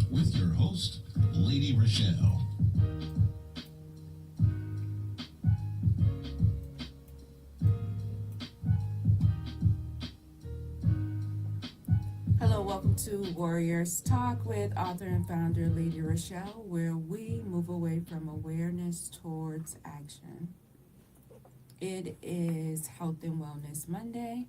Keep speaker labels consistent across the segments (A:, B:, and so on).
A: with your host, Lady ReShell.
B: Hello, welcome to Warriors Talk with author and founder Lady ReShell, where we move away from awareness towards action. It is Health and Wellness Monday,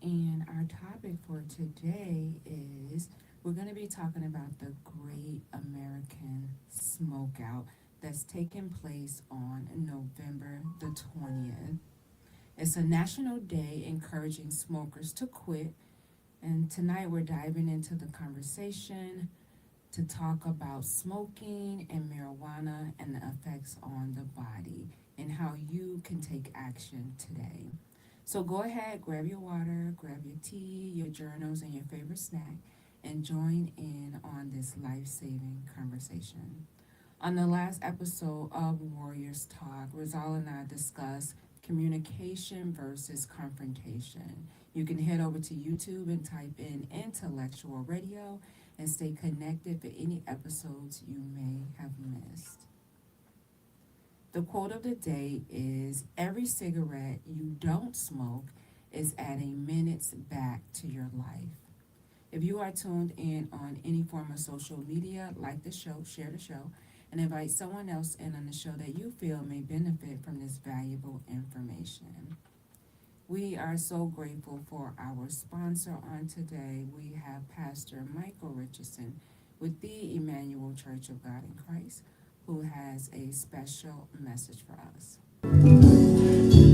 B: and our topic for today is we're going to be talking about the Great American Smokeout that's taking place on November the 20th. It's a national day encouraging smokers to quit, and tonight we're diving into the conversation to talk about smoking and marijuana and the effects on the body and how you can take action today. So go ahead, grab your water, grab your tea, your journals, and your favorite snack, and join in on this life saving conversation. On the last episode of Warriors Talk, Rizal and I discussed communication versus confrontation. You can head over to YouTube and type in intellectual radio and stay connected for any episodes you may have missed. The quote of the day is: every cigarette you don't smoke is adding minutes back to your life. If you are tuned in on any form of social media, like the show, share the show, and invite someone else in on the show that you feel may benefit from this valuable information. We are so grateful for our sponsor on today. We have Pastor Michael Richardson with the Emmanuel Church of God in Christ, who has a special message for us.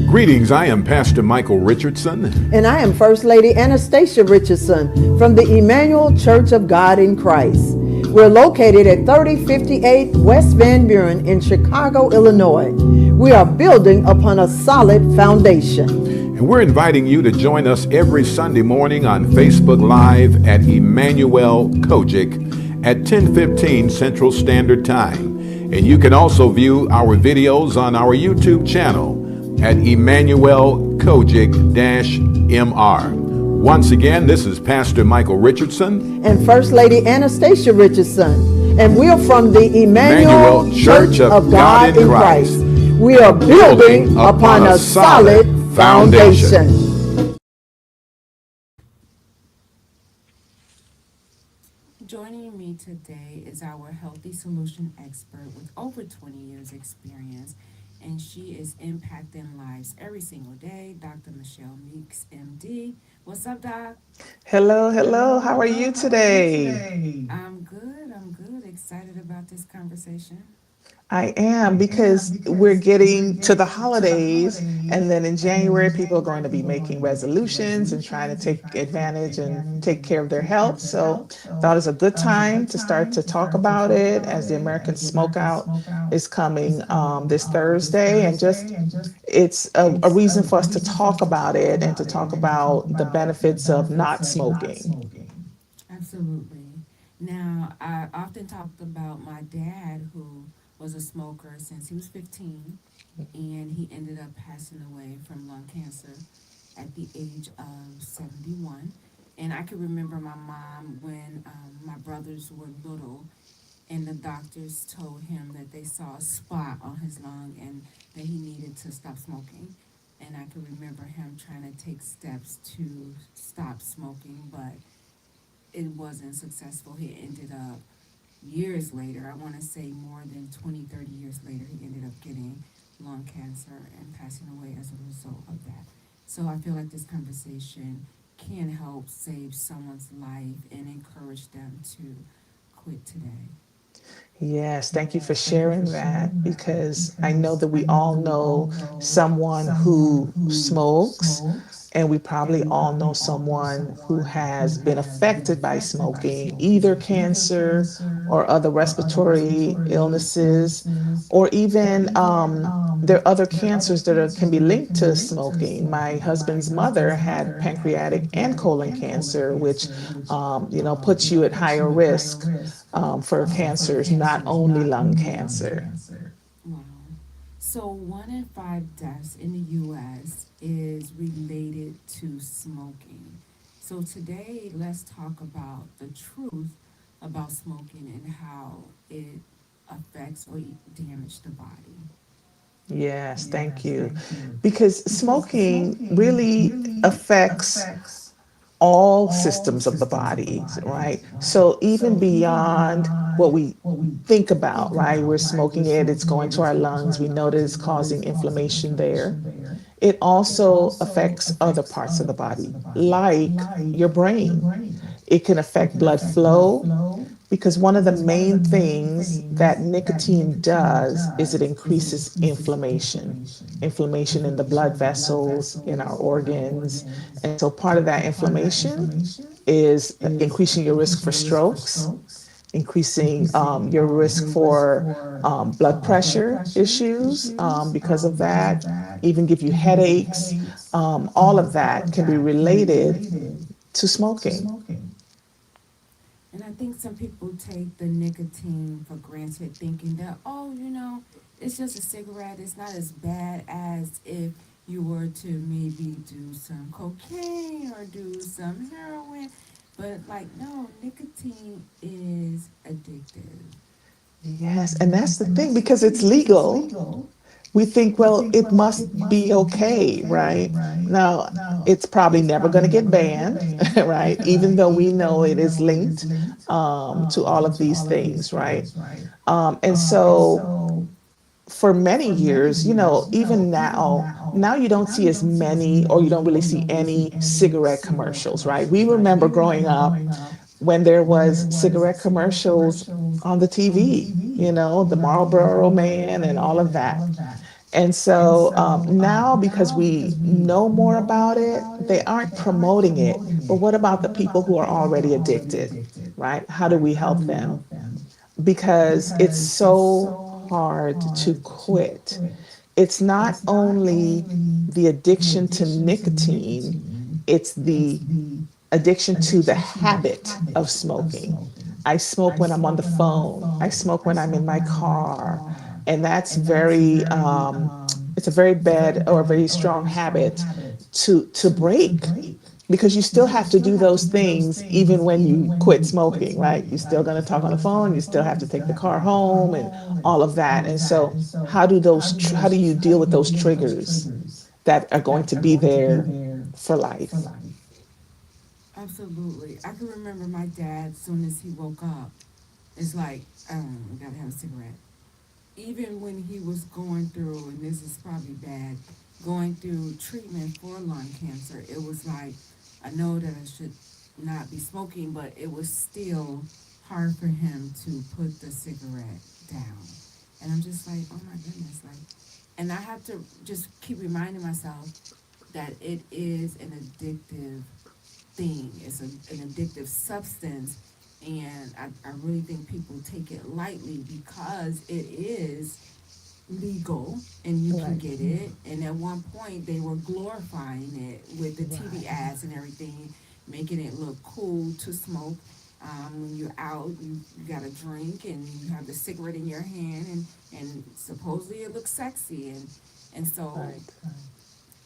C: Greetings, I am Pastor Michael Richardson.
D: And I am First Lady Anastasia Richardson from the Emmanuel Church of God in Christ. We're located at 3058 West Van Buren in Chicago, Illinois. We are building upon a solid foundation.
C: And we're inviting you to join us every Sunday morning on Facebook Live at Emmanuel Kojic at 10:15 Central Standard Time. And you can also view our videos on our YouTube channel at Emmanuel Kojic-MR. Once again, this is Pastor Michael Richardson
D: and First Lady Anastasia Richardson. And we're from the Emmanuel Church of God in Christ. We are building upon a solid foundation.
B: Joining me today is our healthy solution expert with over 20 years experience, and she is impacting lives every single day, Dr. Michelle Meeks, MD. What's up, Doc?
E: Hello, hello. How are you today?
B: I'm good. I'm good. Excited about this conversation.
E: I am because we're getting to the holidays, and then in January, people are going to be making resolutions and trying to take advantage and take care of their health. So, thought it's a good time to start to talk about it as the American Smokeout is coming this Thursday, and just it's a reason for us to talk about it and to talk about the benefits of not smoking.
B: Absolutely. Now, I often talked about my dad who was a smoker since he was 15, and he ended up passing away from lung cancer at the age of 71. And I can remember my mom when my brothers were little, and the doctors told him that they saw a spot on his lung and that he needed to stop smoking. And I can remember him trying to take steps to stop smoking, but it wasn't successful. He ended up years later, I want to say more than 20, 30 years later, he ended up getting lung cancer and passing away as a result of that. So I feel like this conversation can help save someone's life and encourage them to quit today.
E: Yes, thank you for sharing that because I know that we all know someone who smokes, and we probably all know someone who has been affected by smoking, either cancer or other respiratory illnesses, or even there are other cancers that can be linked to smoking. My husband's mother had pancreatic and colon cancer, which puts you at higher risk for cancers, not only lung cancer.
B: Wow. So 1 in 5 deaths in the U.S. is related to smoking. So today, let's talk about the truth about smoking and how it affects or damage the body.
E: Yes, thank you. Because smoking really affects all systems of the body, right? So even beyond what we think about, right? We're smoking it, it's going to our lungs, we know that it's causing inflammation there. It also affects other parts of the body, like your brain. It can affect blood flow because one of the main things that nicotine does is it increases inflammation in the blood vessels, in our organs. And so part of that inflammation is increasing your risk for strokes, increasing your risk for blood pressure issues because of that, even give you headaches. All of that can be related to smoking.
B: And I think some people take the nicotine for granted, thinking that, oh, it's just a cigarette. It's not as bad as if you were to maybe do some cocaine or do some heroin. But, like, no, nicotine is addictive.
E: Yes, and that's the thing because it's legal. We think, well, it must be okay, right? Now, it's probably never going to get banned, right? Even though we know it is linked to all of these things, right? And so for many years, even now you don't see as many or you don't really see any cigarette commercials, right? We remember growing up when there was cigarette commercials on the TV, the Marlboro Man and all of that. And so now, because we know more about it, they aren't promoting it. But what about the people who are already addicted, right? How do we help them? Because it's so hard to quit. It's not only the addiction to nicotine, it's the addiction to the habit of smoking. I smoke when I'm on the phone. I smoke when I'm in my car. And that's it's a very bad or a very strong habit to break because you still have to do those things even when you quit smoking, right? You're still going to talk on the phone. You still have to take the car home and all of that. And so how do you deal with those triggers that are going to be there for life?
B: Absolutely. I can remember my dad, as soon as he woke up, it's like, we gotta have a cigarette. Even when he was going through, and this is probably bad, going through treatment for lung cancer, it was like, I know that I should not be smoking, but it was still hard for him to put the cigarette down. And I'm just like, oh my goodness, like, and I have to just keep reminding myself that it is an addictive thing. It's an addictive substance, and I really think people take it lightly because it is legal and you can
E: Right.
B: get it. And at one point, they were glorifying it with the TV ads and everything, making it look cool to smoke. When you're out, you got a drink and you have the cigarette in your hand, and supposedly it looks sexy. And so
E: Right.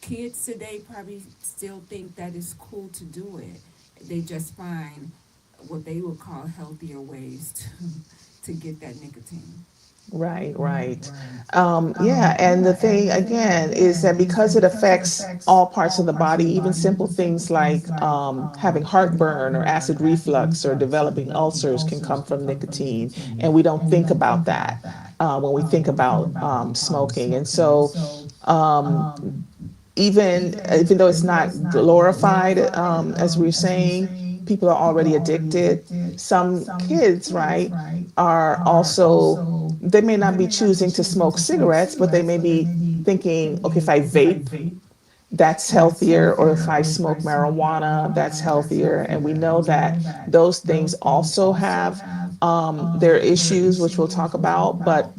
B: kids today probably still think that it's cool to do it. They just find what they would call healthier ways to get that nicotine.
E: Right, right. Yeah, and the thing again is that because it affects all parts of the body, even simple things like having heartburn or acid reflux or developing ulcers can come from nicotine, and we don't think about that when we think about smoking. And so, um, even though it's not glorified, as we're saying, people are already addicted. Some kids, right, are also, they may not be choosing to smoke cigarettes, but they may be thinking, okay, if I vape, that's healthier, or if I smoke marijuana, that's healthier. And we know that those things also have their issues, which we'll talk about. But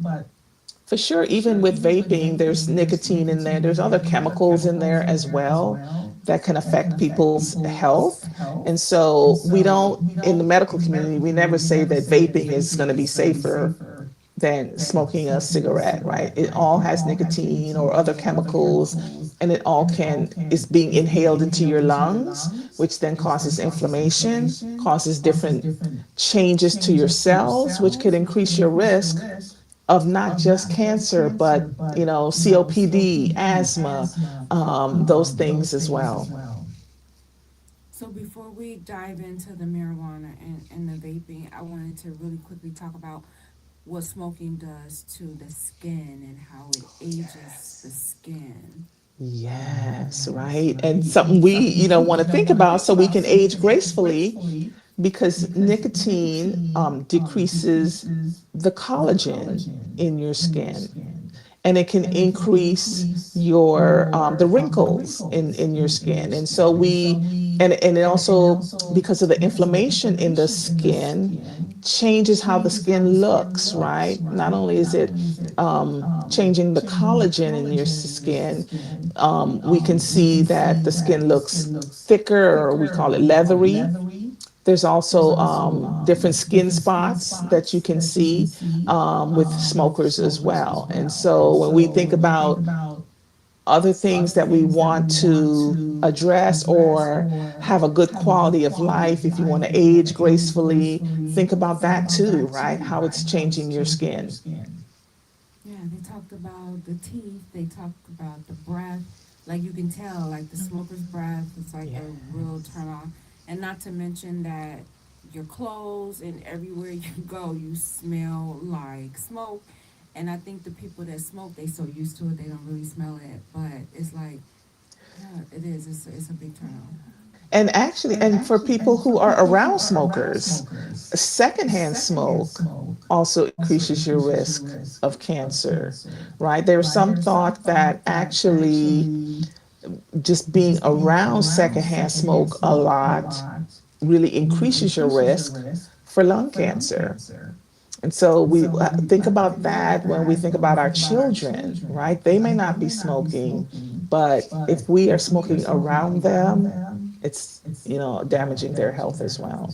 E: for sure, even with vaping, there's nicotine in there. There's other chemicals in there as well that can affect people's health. And so we don't, in the medical community, we never say that vaping is going to be safer than smoking a cigarette, right? It all has nicotine or other chemicals, and it all can is being inhaled into your lungs, which then causes inflammation, causes different changes to your cells, which could increase your risk of not just cancer, but COPD, asthma, those things as well.
B: So before we dive into the marijuana and the vaping, I wanted to really quickly talk about what smoking does to the skin and how it ages the skin.
E: Yes, right. And something we, want to think about so we can age gracefully because nicotine decreases the collagen in your skin, and it can increase your the wrinkles in your skin. And so and it also, because of the inflammation in the skin, changes how the skin looks, right? Not only is it changing the collagen in your skin, we can see that the skin looks thicker, or we call it leathery. There's also different skin spots that you can see with smokers as well. And so when we think about other things that we want to address or have a good quality of life, if you want to age gracefully, think about that too, right? How it's changing your skin.
B: Yeah, they talked about the teeth. They talked about the breath. Like you can tell, like the smoker's breath is like
E: Yeah.
B: a real turn on. And not to mention that your clothes and everywhere you go, you smell like smoke. And I think the people that smoke, they so used to it, they don't really smell it. But it's like, yeah, it is. It's a big turn on.
E: And for people who are around smokers, secondhand smoke also increases your risk of cancer, right? There's some thought that actually just being around secondhand smoke a lot really increases your risk for lung cancer. And so we think about that when we think about our children, right? They may not be smoking, but if we are smoking around them, it's, damaging their health as well.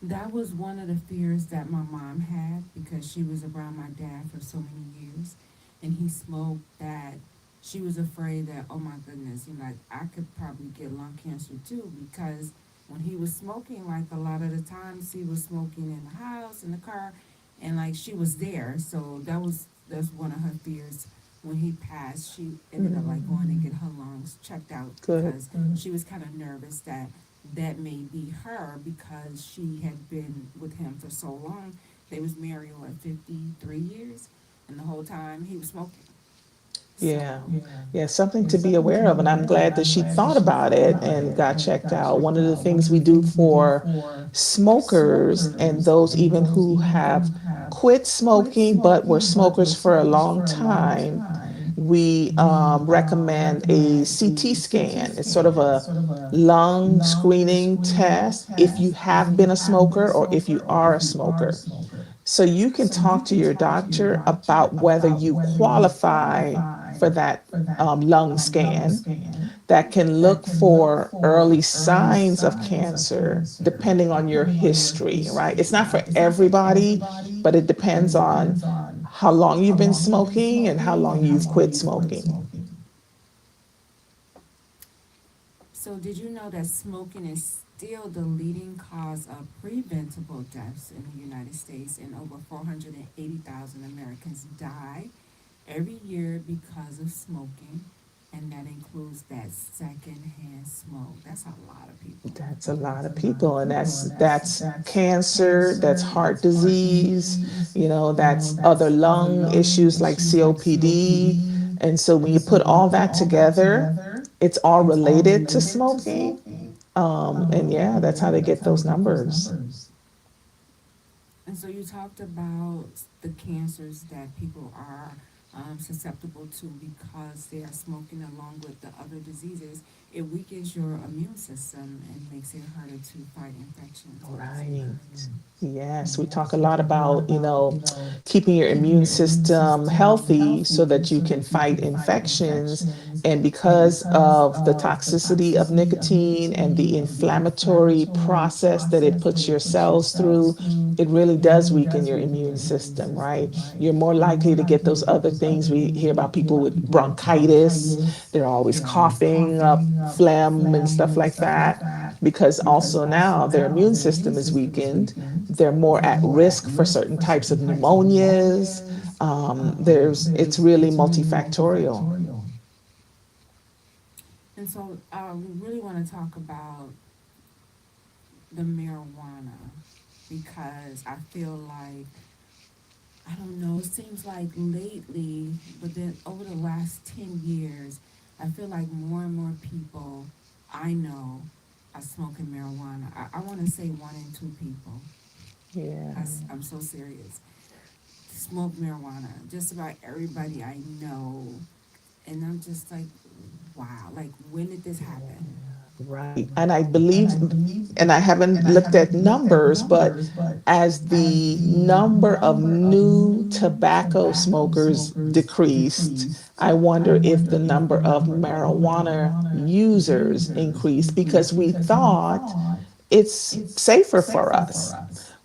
B: That was one of the fears that my mom had because she was around my dad for so many years and he smoked that she was afraid that, oh my goodness, like I could probably get lung cancer too because when he was smoking, like a lot of the times he was smoking in the house, in the car, and like she was there. So that's one of her fears. When he passed, she ended up like going to get her lungs checked out
E: Good.
B: because she was kind of nervous that that may be her because she had been with him for so long. They was married what 53 years, and the whole time he was smoking. So
E: Yeah. Yeah, something to be aware of. And I'm glad that she thought about it and got checked out. One of the things we do for smokers and those even who have quit smoking but were smokers for a long time, we recommend a CT scan. It's sort of a lung screening test if you have been a smoker or if you are a smoker. So you can talk to your doctor about whether you qualify for that lung scan that can look for early signs of cancer depending on your history, right? It's not for everybody, but it depends on how long you've been smoking and how long you've quit smoking.
B: So, did you know that smoking is still the leading cause of preventable deaths in the United States, and over 480,000 Americans die every year because of smoking, and that includes that secondhand smoke. That's a lot of people.
E: That's a lot of people, and that's cancer, that's heart disease, that's other lung issues like COPD. And so when you put all that together, it's all related to smoking. And yeah, that's how they get those numbers.
B: And so you talked about the cancers that people are susceptible to because they are smoking along with the other diseases. It weakens your immune system and makes it harder to fight infections. What do you say?
E: Right. Yes, we talk a lot about, keeping your immune system healthy so that you can fight infections. And because of the toxicity of nicotine and the inflammatory process that it puts your cells through, it really does weaken your immune system, right? You're more likely to get those other things. We hear about people with bronchitis, they're always coughing up phlegm and stuff like that because also now their immune system is weakened. They're more at risk for certain types of pneumonias. It's really multifactorial.
B: And so we really want to talk about the marijuana because I feel like, I don't know, it seems like lately, but then over the last 10 years, I feel like more and more people I know are smoking marijuana. I want to say 1 in 2 people.
E: Yeah.
B: I'm so serious. Smoke marijuana. Just about everybody I know. And I'm just like, wow, like when did this happen?
E: Right. And I believe, and I haven't looked at numbers, but as the number of new tobacco smokers decreased, I wonder if the number of marijuana users increased because we thought it's safer for us,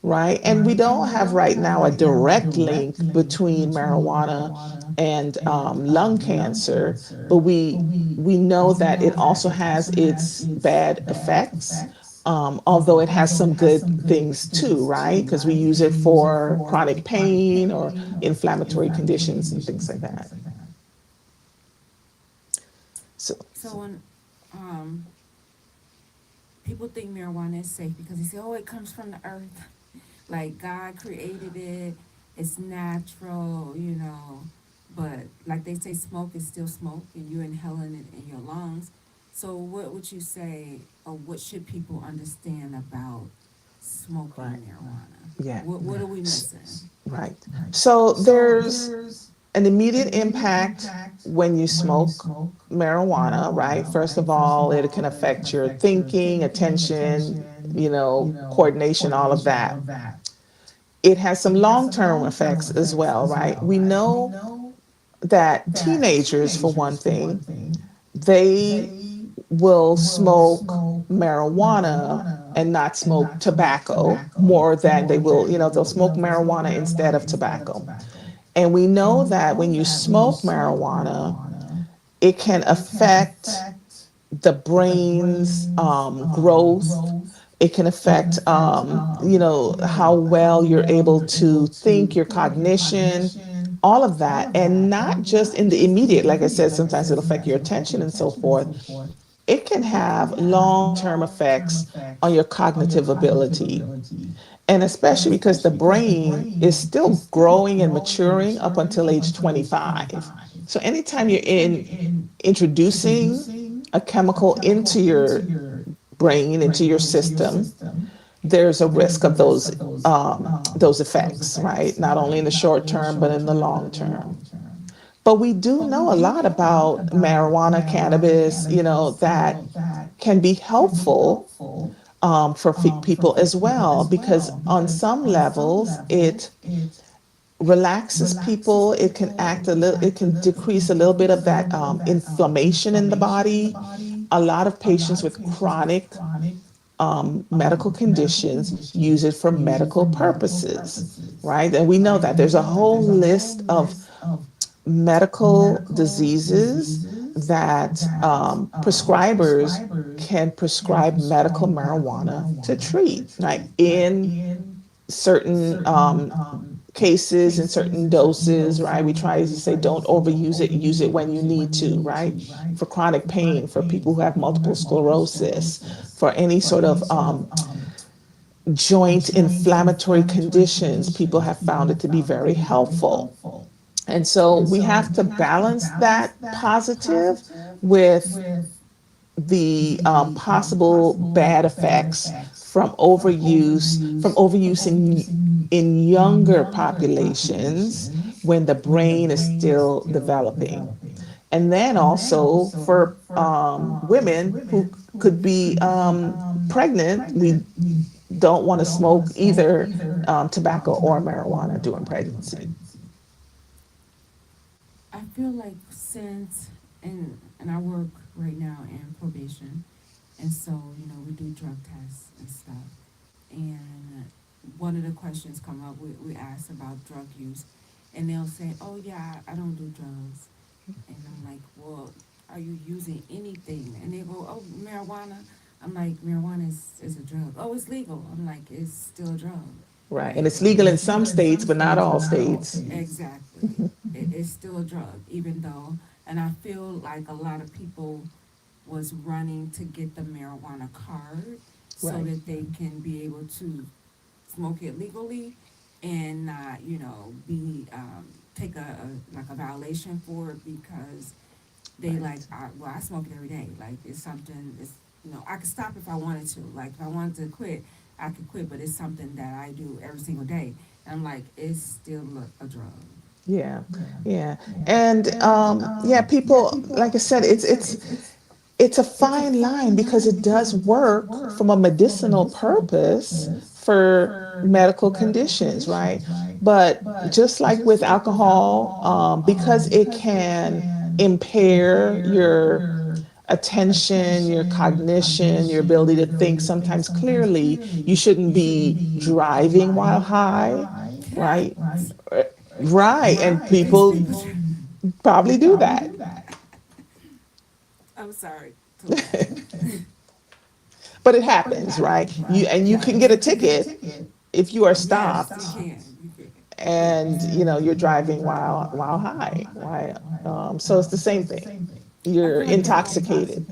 E: right? And we don't have right now a direct link between marijuana and lung cancer, but we know that it also has its bad effects. Although it has some good things too, right? Because we use it for chronic pain or inflammatory conditions and things like that. So,
B: So when um, people think marijuana is safe because they say, oh, it comes from the earth. Like God created it, it's natural, you know. But like they say, smoke is still smoke and you're inhaling it in your lungs. So what would you say, or what should people understand about smoking
E: right,
B: marijuana?
E: yeah,
B: What are we missing?
E: right. So there's an immediate impact when you smoke marijuana, right? First of all, it can affect your thinking, attention, coordination, all of that. It has some long term effects as well, right? We know that teenagers, for one thing, they will smoke marijuana and not smoke tobacco more than they will, they'll smoke marijuana instead of tobacco. And we know that when you smoke marijuana, it can affect the brain's growth. It can affect, how well you're able to think, your cognition, all of that. And not just in the immediate, like I said, sometimes it'll affect your attention and so forth. It can have long term effects on your cognitive ability. And especially because the brain is still growing and maturing up until age 25. So anytime you're introducing a chemical into your brain, into your system, there's a risk of those effects, right? Not only in the short term, but in the long term. But we do know a lot about marijuana, cannabis, that can be helpful for people as well, because on some levels it relaxes people. It can act a little, it can decrease a little bit of that inflammation in the body. A lot of patients with chronic medical conditions use it for medical purposes, right? And we know that there's a whole list of medical diseases that prescribers can prescribe medical marijuana to treat, right? In certain cases and certain doses, right? We try to say don't overuse it, use it when you need to, right? For chronic pain, for people who have multiple sclerosis, for any sort of joint inflammatory conditions, people have found it to be very helpful. And so we have to balance that positive with the possible bad effects from overuse in younger populations when the brain is still developing. And then also for women who could be pregnant, we don't want to smoke either tobacco or marijuana during pregnancy.
B: I feel like since and I work right now in probation, and so we do drug tests and stuff. And one of the questions come up, we ask about drug use, and they'll say, "Oh yeah, I don't do drugs." And I'm like, "Well, are you using anything?" And they go, "Oh, marijuana." I'm like, "Marijuana is a drug." "Oh, it's legal." I'm like, "It's still a drug."
E: Right. And
B: Right.
E: it's legal in some states, but not all states.
B: Exactly. It's still a drug, even though, and I feel like a lot of people was running to get the marijuana card so
E: Right.
B: that they can be able to smoke it legally and not, be take a violation for it because they like,
E: Right.
B: I smoke it every day. Like it's something. It's I could stop if I wanted to. Like if I wanted to quit, I could quit. But it's something that I do every single day. And I'm like, it's still a drug.
E: Yeah. Yeah. And yeah, people, like I said, it's a fine line because it does work from a medicinal purpose for medical conditions, right? But just like with alcohol, because it can impair your attention, your cognition, your ability to think sometimes clearly, you shouldn't be driving while high, right? Right. And
B: These
E: people
B: people.
E: probably do that.
B: I'm sorry to laugh.
E: But it happens, right? You can get a ticket if you are
B: Yes,
E: stopped
B: you can. You can.
E: and
B: Yes.
E: you're driving while high. So it's the same thing.
B: I
E: You're
B: feel like they're more
E: intoxicated.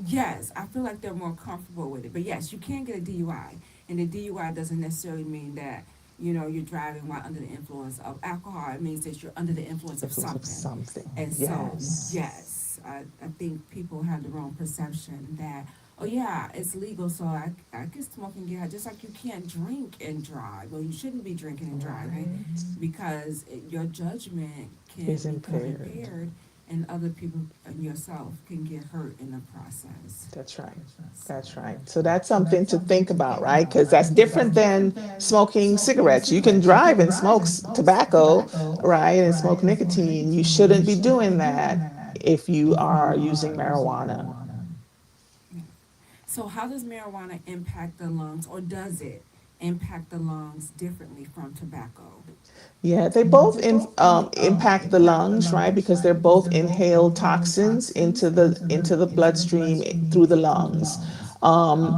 B: Yes, I feel like they're more comfortable with it. But yes, you can get a DUI, and the DUI doesn't necessarily mean that you're driving while under the influence of alcohol. It means that you're under the influence of
E: Influence of
B: something.
E: something.
B: And so,
E: Yes.
B: yes, I think people have the wrong perception that, oh yeah, it's legal, so I can smoke and get high. Just like you can't drink and drive. Well, you shouldn't be drinking and driving
E: Right.
B: because your judgment can
E: Is
B: become
E: impaired.
B: impaired, and other people and yourself can get hurt in the process.
E: That's right.
B: So,
E: That's right. So that's something to think about, right? Because that's different than smoking cigarettes. You can drive and smoke tobacco, right? And smoke nicotine. You shouldn't be doing that if you are using marijuana.
B: yeah. So, how does marijuana impact the lungs, or does it impact the lungs differently from tobacco?
E: Yeah, they both impact the lungs, right? Because they're both inhaled toxins into the bloodstream through the lungs.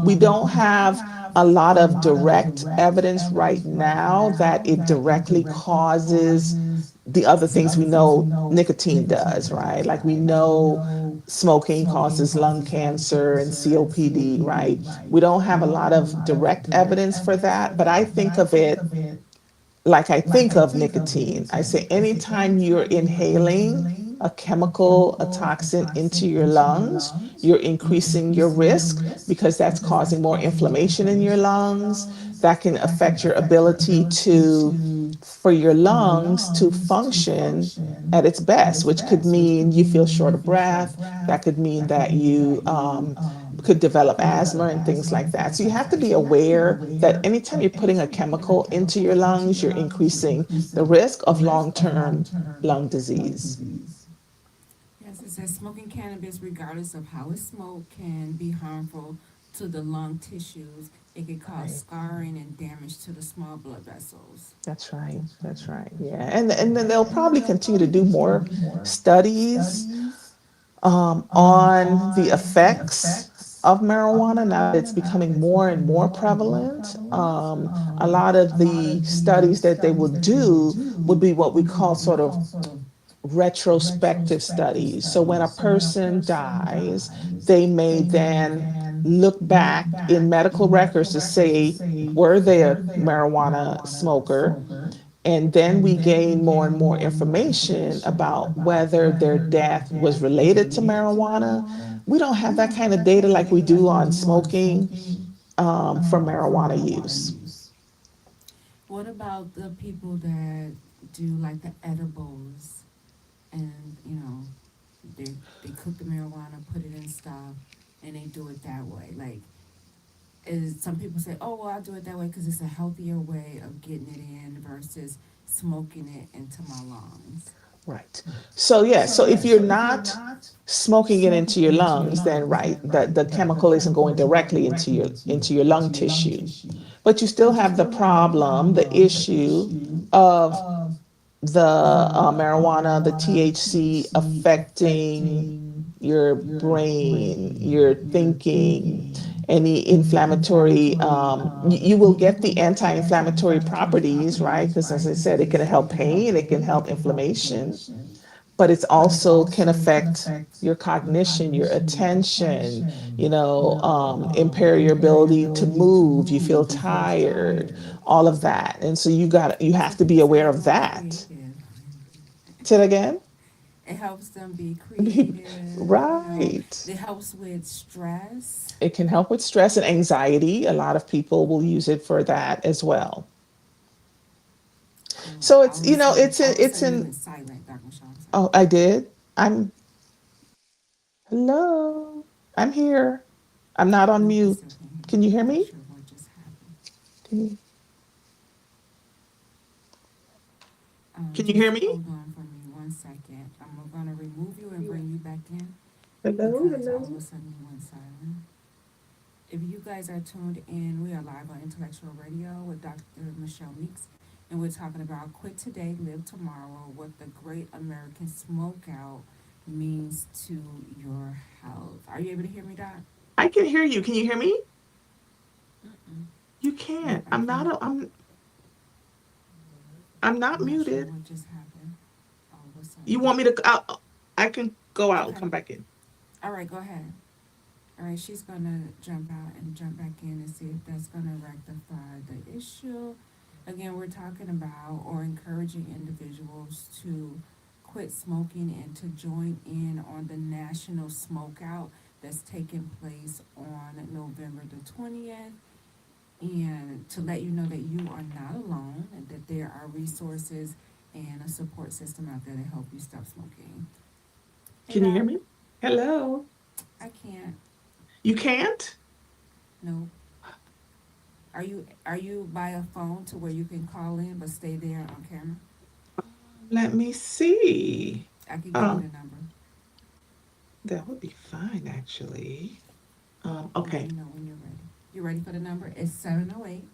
E: We don't have a lot of direct evidence right now that it directly causes the other things we know nicotine does, right? Like we know smoking causes lung cancer and COPD, right? We don't have a lot of direct evidence for that, but I think of it like I think of nicotine. I say anytime you're inhaling a chemical, a toxin into your lungs, you're increasing your risk because that's causing more inflammation in your lungs. That can affect your ability for your lungs to function at its best, which could mean you feel short of breath. That could mean that you could develop asthma and things like that. So you have to be aware that anytime you're putting a chemical into your lungs, you're increasing the risk of long term lung disease.
B: Yes, it says smoking cannabis, regardless of how it's smoked, can be harmful to the lung tissues. It can cause
E: Right.
B: scarring and damage to the small blood vessels.
E: That's right. That's right. Yeah. And then they'll probably continue to do more studies on the effects of marijuana now that it's becoming more and more prevalent. A lot of the studies that they will do would be what we call sort of retrospective studies. So when a person dies, they may then look back in medical records to say, were they a marijuana smoker? And then we gain more and more information about whether their death was related to marijuana. We don't have that kind of data like we do on smoking for marijuana use.
B: What about the people that do like the edibles, and they cook the marijuana, put it in stuff, and they do it that way. Like, is some people say, oh well, I'll do it that way because it's a healthier way of getting it in versus smoking it into my lungs.
E: Right. So yeah, so if you're not smoking it into your lungs, then right, the chemical isn't going directly into your lung tissue. But you still have the problem, the issue of the marijuana, the THC affecting your brain, your thinking, any inflammatory, you will get the anti-inflammatory properties, right? Because as I said, it can help pain, it can help inflammation, but it's also can affect your cognition, your attention, impair your ability to move, you feel tired, all of that. And so you have
B: Some
E: to be
B: people say
E: aware
B: it
E: of
B: helps
E: that.
B: creative.
E: Say it again.
B: It helps them be creative.
E: Right.
B: It helps with stress.
E: It can help with stress and anxiety. A lot of people will use it for that as well.
B: Oh,
E: So
B: all of a sudden, all of a
E: it's
B: sudden you
E: in,
B: went silent, Dr. Michelle. I'm sorry.
E: oh, I did. Hello. I'm here. I'm not on
B: Nope, I
E: mute.
B: still can't hear
E: Can
B: you.
E: you hear
B: I'm not
E: me?
B: sure what just happened.
E: Can you, can you hear
B: Just
E: me?
B: hold on for me 1 second. I'm gonna remove you and bring you back in
E: Hello,
B: because all of
E: hello.
B: a sudden you went silent. If you guys are tuned in, we are live on Intellectual Radio with Dr. Michelle Meeks, and we're talking about quit today, live tomorrow, what the Great American Smokeout means to your health. Are you able to hear me, Doc?
E: I can hear you. Can you hear me?
B: Mm-mm.
E: You
B: Nope,
E: can't.
B: I can't.
E: I'm not
B: I'm not sure
E: muted.
B: what just happened all of a
E: You
B: sudden.
E: want me to I can go out and
B: Okay.
E: come back in.
B: All right, go ahead. All right, she's gonna jump out and jump back in and see if that's gonna rectify the issue. Again, we're talking about or encouraging individuals to quit smoking and to join in on the national smokeout that's taking place on November the 20th. And to let you know that you are not alone and that there are resources and a support system out there to help you stop smoking. Hey,
E: Can you hear
B: Doc,
E: me? Hello.
B: I can't.
E: You can't?
B: No. Are you by a phone to where you can call in but stay there on camera?
E: Let me see.
B: I can give you
E: Um,
B: the number.
E: that would be fine actually.
B: Let
E: Okay.
B: me know when you're ready. You ready for the number? It's 708-223-8953.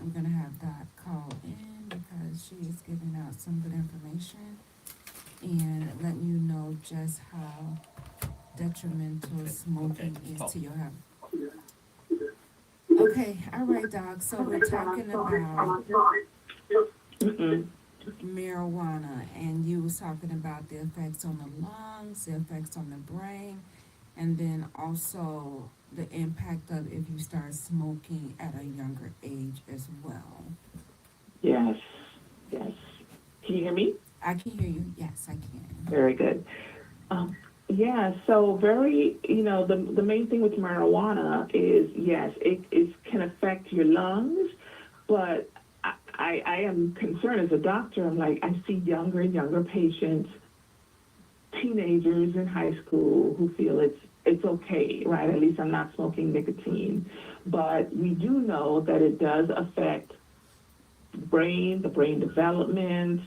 B: I'm gonna have Dot call in because she is giving out some good information and letting you know just how detrimental smoking is to your health. Okay, all right, Doc. So we're talking about
E: Mm-mm.
B: marijuana, and you was talking about the effects on the lungs, the effects on the brain, and then also the impact of if you start smoking at a younger age as well.
E: Yes. Yes. Can you hear me?
B: I can hear you. Yes, I can.
E: Very good. Um, yeah, so very, the main thing with marijuana is, yes, it can affect your lungs, but I am concerned as a doctor. I'm like, I see younger and younger patients, teenagers in high school who feel it's okay, right? At least I'm not smoking nicotine. But we do know that it does affect the brain development,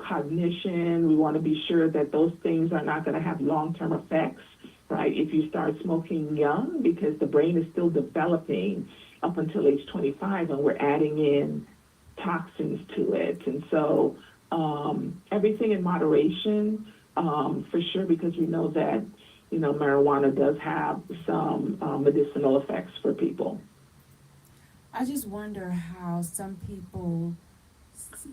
E: cognition. We want to be sure that those things are not going to have long-term effects, right? If you start smoking young, because the brain is still developing up until age 25, and we're adding in toxins to it. And so everything in moderation, for sure, because we know that, marijuana does have some medicinal effects for people.
B: I just wonder how some people s-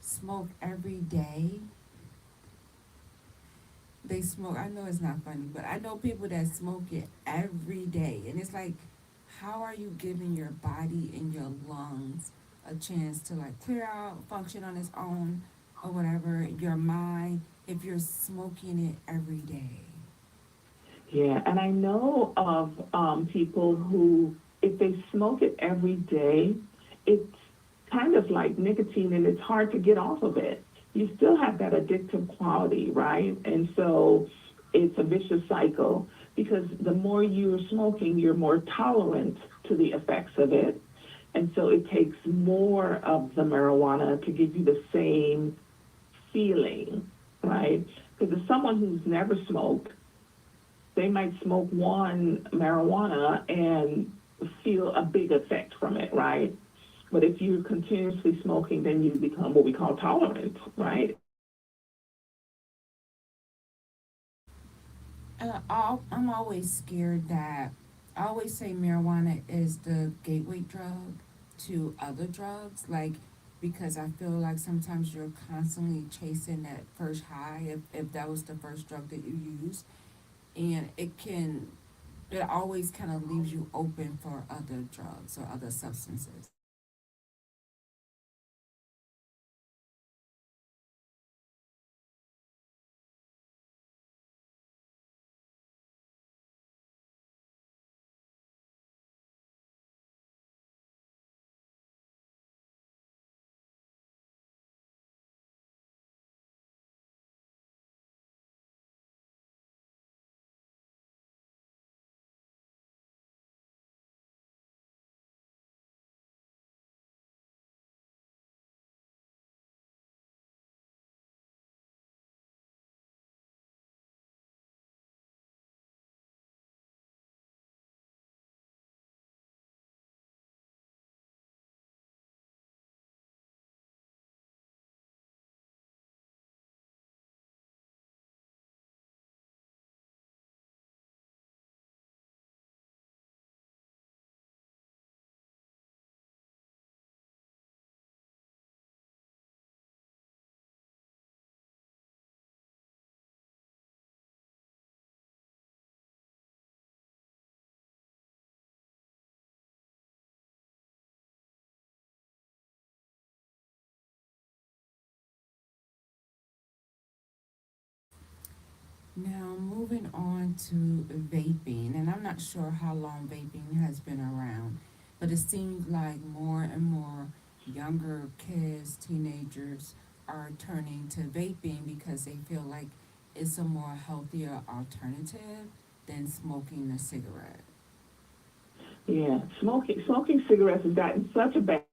B: smoke every day. They smoke. I know it's not funny, but I know people that smoke it every day, and it's like, how are you giving your body and your lungs a chance to like clear out, function on its own, or whatever? Your mind, if you're smoking it every day.
F: Yeah, and I know of people who, if they smoke it every day, it's kind of like nicotine and it's hard to get off of it. You still have that addictive quality, right? And so it's a vicious cycle because the more you're smoking, you're more tolerant to the effects of it. And so it takes more of the marijuana to give you the same feeling, right? Because if someone who's never smoked, they might smoke one marijuana and feel a big effect from it, right? But if you're continuously smoking, then you become what we call tolerant, right?
B: I'm always scared that I always say marijuana is the gateway drug to other drugs, like because I feel like sometimes you're constantly chasing that first high if that was the first drug that you use, and it always kind of leaves you open for other drugs or other substances. Now, moving on to vaping, and I'm not sure how long vaping has been around, but it seems like more and more younger kids, teenagers, are turning to vaping because they feel like it's a more healthier alternative than smoking a cigarette.
F: Yeah, smoking cigarettes has gotten such a bad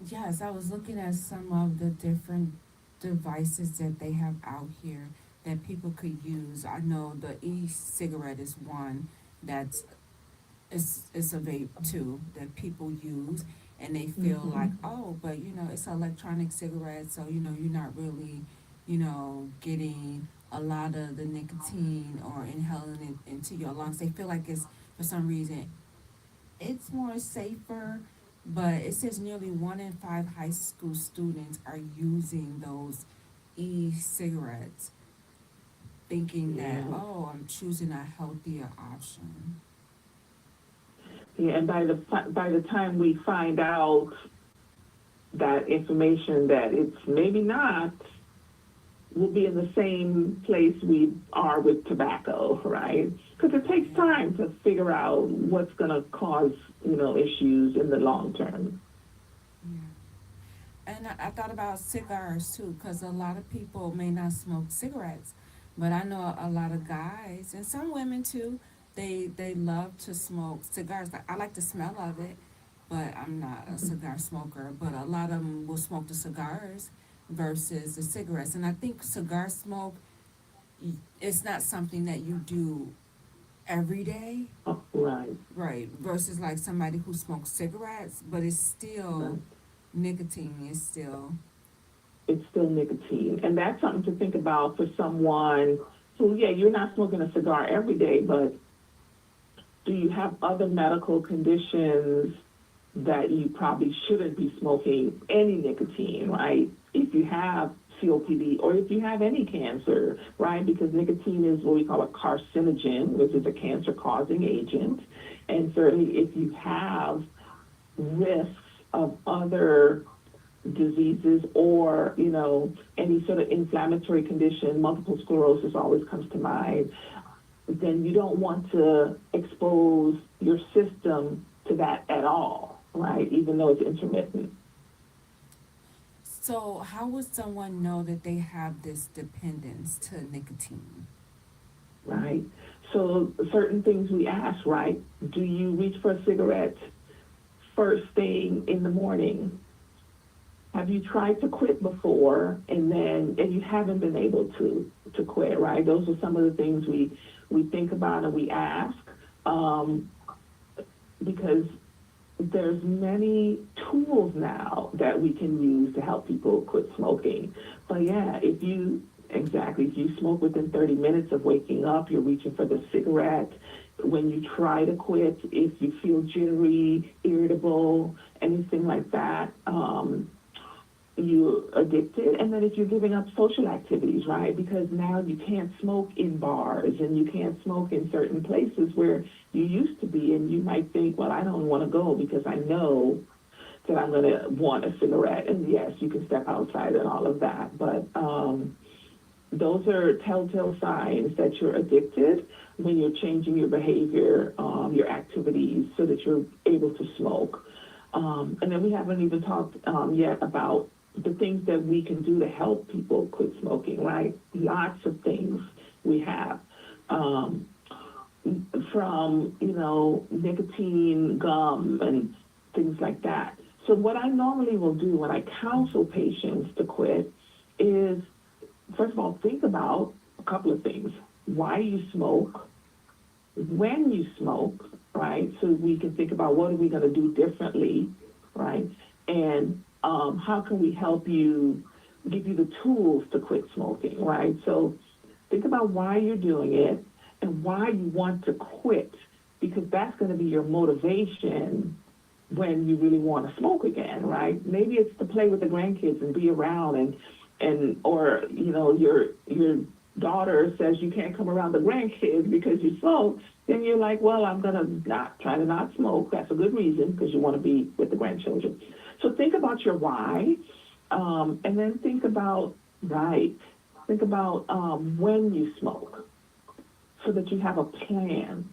B: Yes, I was looking at some of the different devices that they have out here that people could use. I know the e-cigarette is one that's it's a vape too that people use, and they feel like,
F: Mhm.
B: oh, but it's an electronic cigarette, so you're not really getting a lot of the nicotine or inhaling it into your lungs. They feel like it's, for some reason, it's more safer, but it says nearly 1 in 5 high school students are using those e-cigarettes, thinking that,
F: Yeah.
B: oh, I'm choosing a healthier option.
F: Yeah, and by the time we find out that information that it's maybe not, we'll be in the same place we are with tobacco, right? Because it takes time to figure out what's going to cause, issues in the long term.
B: And I thought about cigars too, because a lot of people may not smoke cigarettes, but I know a lot of guys and some women too. They love to smoke cigars. I like the smell of it, but I'm not a cigar smoker. But a lot of them will smoke the cigars versus the cigarettes. And I think cigar smoke, it's not something that you do every day,
F: Oh, right.
B: right? Versus like somebody who smokes cigarettes, but it's still
F: Right.
B: nicotine is still.
F: It's still nicotine. And that's something to think about for someone who, yeah, you're not smoking a cigar every day, but do you have other medical conditions that you probably shouldn't be smoking any nicotine, right? If you have COPD or if you have any cancer, right? Because nicotine is what we call a carcinogen, which is a cancer-causing agent. And certainly if you have risks of other diseases or, any sort of inflammatory condition, multiple sclerosis always comes to mind, then you don't want to expose your system to that at all, right? Even though it's intermittent.
B: So how would someone know that they have this dependence to nicotine?
F: Right? So certain things we ask, right? Do you reach for a cigarette first thing in the morning? Have you tried to quit before and you haven't been able to quit, right? Those are some of the things we think about and we ask, because there's many tools now that we can use to help people quit smoking. But yeah, if you smoke within 30 minutes of waking up, you're reaching for the cigarette. When you try to quit, if you feel jittery, irritable, anything like that, you're addicted. And then if you're giving up social activities, right? Because now you can't smoke in bars and you can't smoke in certain places where you used to be. And you might think, well, I don't want to go because I know that I'm going to want a cigarette. And yes, you can step outside and all of that. But those are telltale signs that you're addicted when you're changing your behavior, your activities so that you're able to smoke. And then we haven't even talked yet about the things that we can do to help people quit smoking, right? Lots of things we have, from, nicotine, gum, and things like that. So what I normally will do when I counsel patients to quit is, first of all, think about a couple of things. Why you smoke, when you smoke, right? So we can think about what are we going to do differently, right? And how can we help you, give you the tools to quit smoking, right? So think about why you're doing it and why you want to quit, because that's going to be your motivation when you really want to smoke again, right? Maybe it's to play with the grandkids and be around or your daughter says you can't come around the grandkids because you smoke, then you're like, well, I'm going to try to not smoke. That's a good reason because you want to be with the grandchildren. So think about your why, and then think about when you smoke so that you have a plan.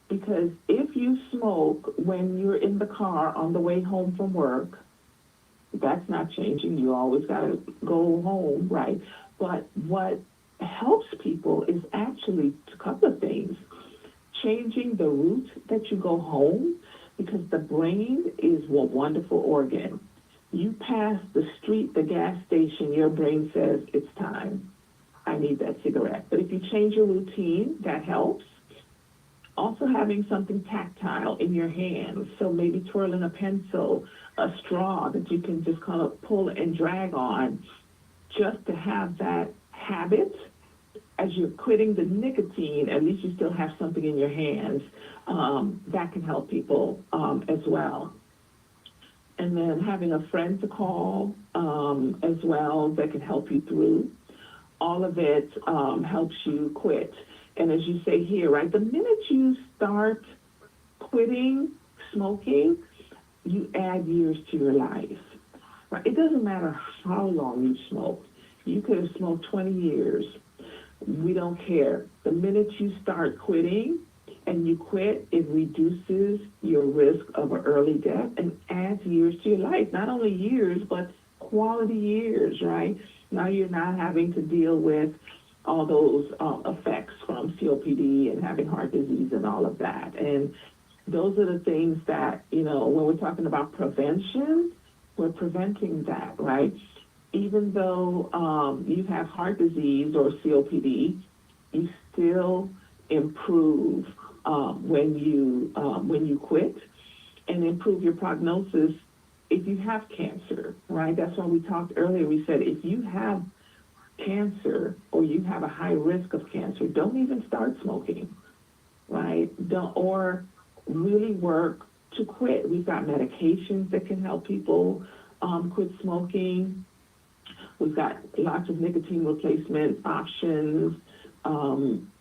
F: Because if you smoke when you're in the car on the way home from work, that's not changing. You always got to go home, right? But what helps people is actually a couple of things. Changing the route that you go home, because the brain is a wonderful organ. You pass the street, the gas station, your brain says, it's time. I need that cigarette. But if you change your routine, that helps. Also having something tactile in your hands, so maybe twirling a pencil, a straw that you can just kind of pull and drag on, just to have that habit. As you're quitting the nicotine, at least you still have something in your hands. That can help people as well. And then having a friend to call as well that can help you through. All of it helps you quit. And as you say here, right, the minute you start quitting smoking, you add years to your life. Right? It doesn't matter how long you smoke. You could have smoked 20 years. We don't care. The minute you start quitting and you quit, it reduces your risk of an early death and adds years to your life. Not only years, but quality years, right? Now you're not having to deal with all those effects from COPD and having heart disease and all of that. And those are the things that, when we're talking about prevention, we're preventing that, right? Even though you have heart disease or COPD, you still improve when you quit, and improve your prognosis if you have cancer, right? That's why we talked earlier. We said if you have cancer or you have a high risk of cancer, don't even start smoking, right? Don't, or really work to quit. We've got medications that can help people quit smoking. We've got lots of nicotine replacement options,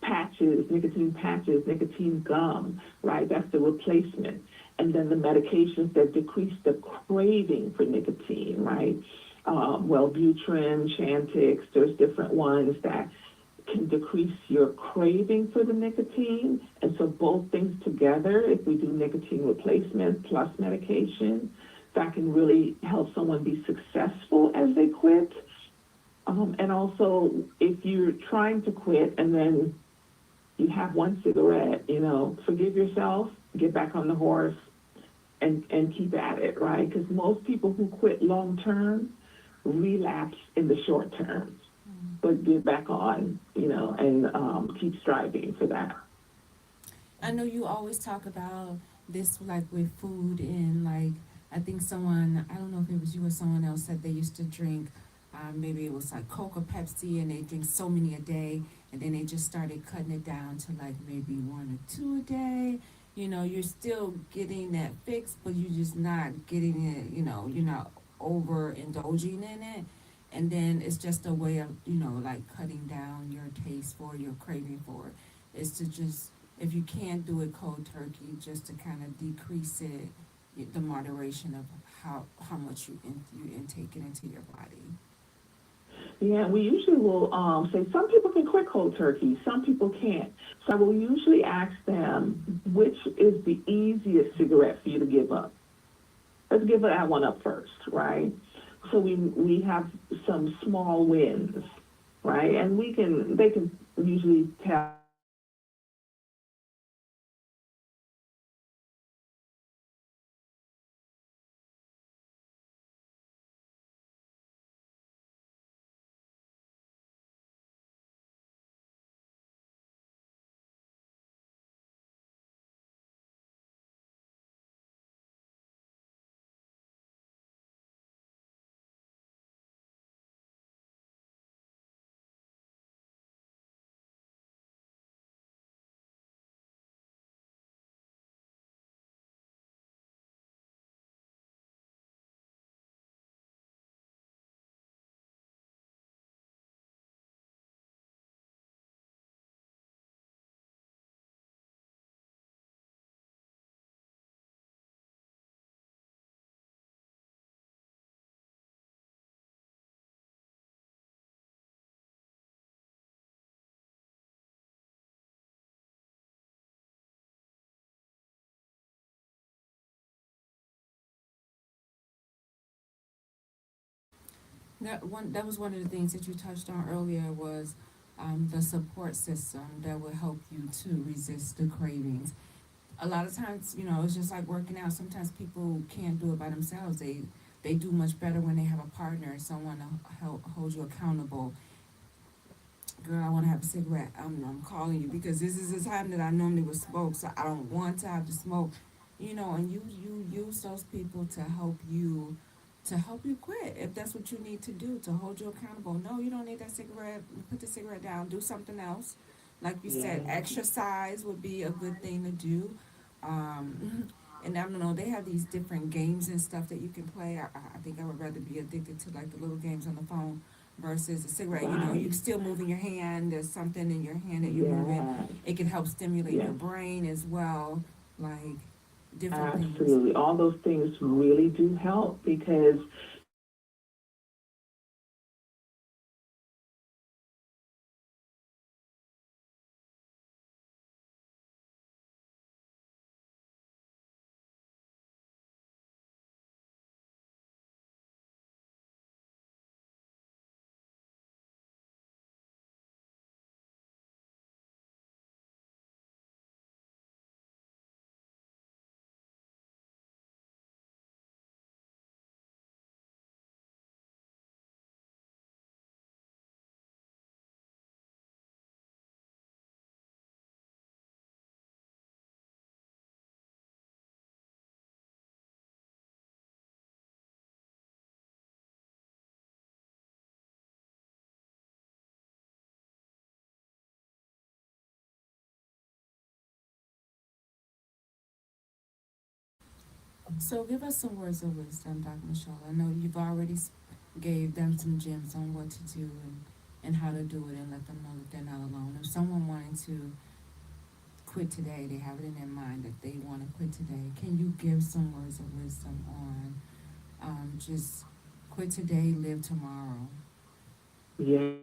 F: patches, nicotine gum, right? That's the replacement. And then the medications that decrease the craving for nicotine, right? Wellbutrin, Chantix, there's different ones that can decrease your craving for the nicotine. And so both things together, if we do nicotine replacement plus medication, that can really help someone be successful as they quit. And also, if you're trying to quit and then you have one cigarette, forgive yourself, get back on the horse, and keep at it, right? Because most people who quit long term relapse in the short term, but get back on, and keep striving for that.
B: I know you always talk about this, like with food, and like I think someone, I don't know if it was you or someone else, said they used to drink, maybe it was like Coke or Pepsi, and they drink so many a day, and then they just started cutting it down to like maybe 1 or 2 a day. You're still getting that fix, but you're just not getting it, you're not overindulging in it. And then it's just a way of, like cutting down your taste for, your craving for it. Is to just, if you can't do it cold turkey, just to kind of decrease it, the moderation of how much you intake it into your body.
F: Yeah, we usually will say some people can quit cold turkey, some people can't. So I will usually ask them, which is the easiest cigarette for you to give up? Let's give that one up first, right? So we have some small wins, right? And they can usually tell.
B: That was one of the things that you touched on earlier, was the support system that will help you to resist the cravings. A lot of times, it's just like working out. Sometimes people can't do it by themselves. They do much better when they have a partner, someone to help hold you accountable. Girl, I want to have a cigarette. I'm calling you because this is the time that I normally would smoke, so I don't want to have to smoke. And you use those people to help you quit if that's what you need to do, to hold you accountable. No, you don't need that cigarette. Put the cigarette down. Do something else. Like you said, exercise would be a good thing to do. And I don't know, they have these different games and stuff that you can play. I think I would rather be addicted to like the little games on the phone versus a cigarette. You're still moving your hand. There's something in your hand that you're moving. It can help stimulate your brain as well. Like different things.
F: Absolutely. All those things really do help because
B: So give us some words of wisdom, Dr. Michelle. I know you've already gave them some gems on what to do and how to do it and let them know that they're not alone. If someone wanted to quit today, they have it in their mind that they want to quit today, can you give some words of wisdom on just quit today, live tomorrow?
F: Yeah.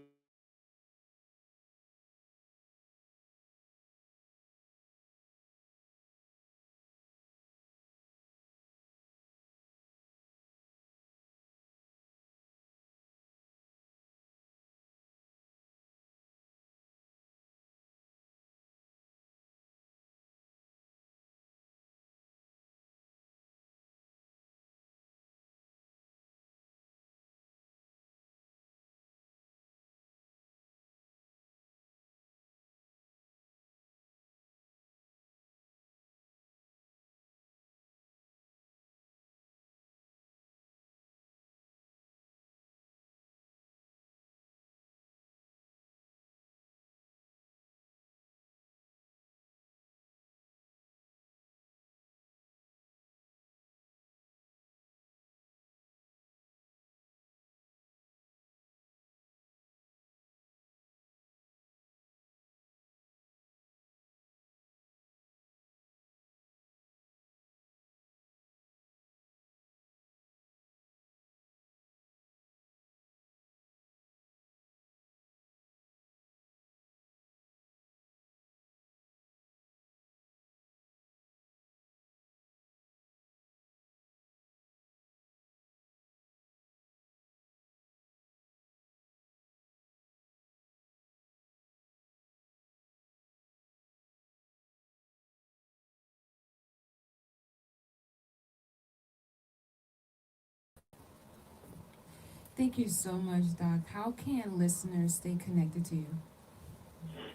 B: Thank you so much, Doc. How can listeners stay connected to you?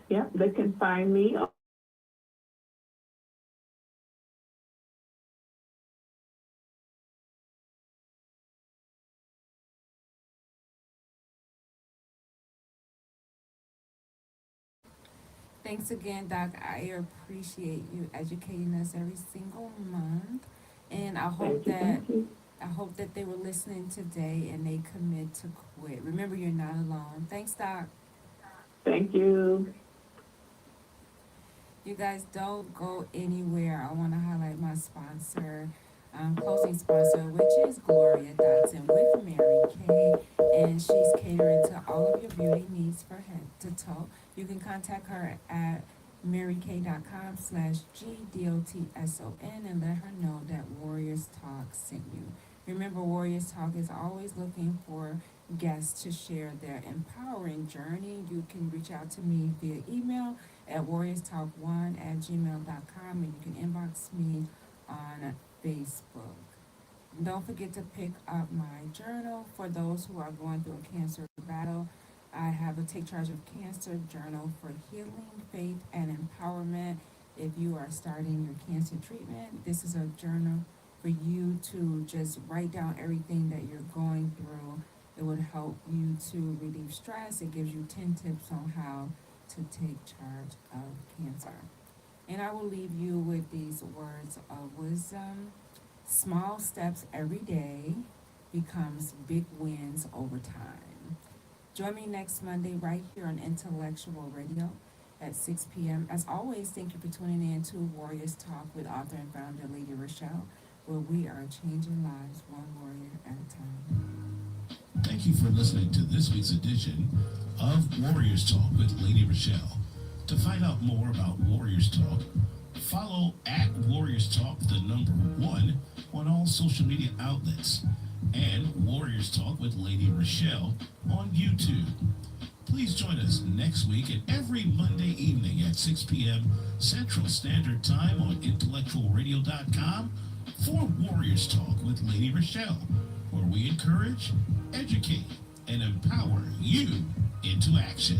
F: Yeah, they can find me.
B: Thanks again, Doc. I appreciate you educating us every single month, and
F: Thank you. Thank you.
B: I hope that they were listening today and they commit to quit. Remember, you're not alone. Thanks, Doc.
F: Thank you.
B: You guys don't go anywhere. I want to highlight my sponsor, closing sponsor, which is Gloria Dotson with Mary Kay, and she's catering to all of your beauty needs from head to toe. You can contact her at marykay.com/GDOTSON and let her know that Warriors Talk sent you. Remember, Warriors Talk is always looking for guests to share their empowering journey. You can reach out to me via email at warriorstalk1@gmail.com, and you can inbox me on Facebook. Don't forget to pick up my journal for those who are going through a cancer battle. I have a Take Charge of Cancer journal for healing, faith, and empowerment. If you are starting your cancer treatment, this is a journal for you to just write down everything that you're going through. It would help you to relieve stress. It gives you 10 tips on how to take charge of cancer. And I will leave you with these words of wisdom. Small steps every day becomes big wins over time. Join me next Monday right here on Intellectual Radio at 6 p.m. As always, thank you for tuning in to Warriors Talk with author and founder Lady ReShell, where we are changing lives one warrior at a time.
A: Thank you for listening to this week's edition of Warriors Talk with Lady ReShell. To find out more about Warriors Talk, follow at Warriors Talk, the number 1, on all social media outlets, and Warriors Talk with Lady ReShell on YouTube. Please join us next week and every Monday evening at 6 p.m. Central Standard Time on intellectualradio.com for Warriors Talk with Lady ReShell, where we encourage, educate, and empower you into action.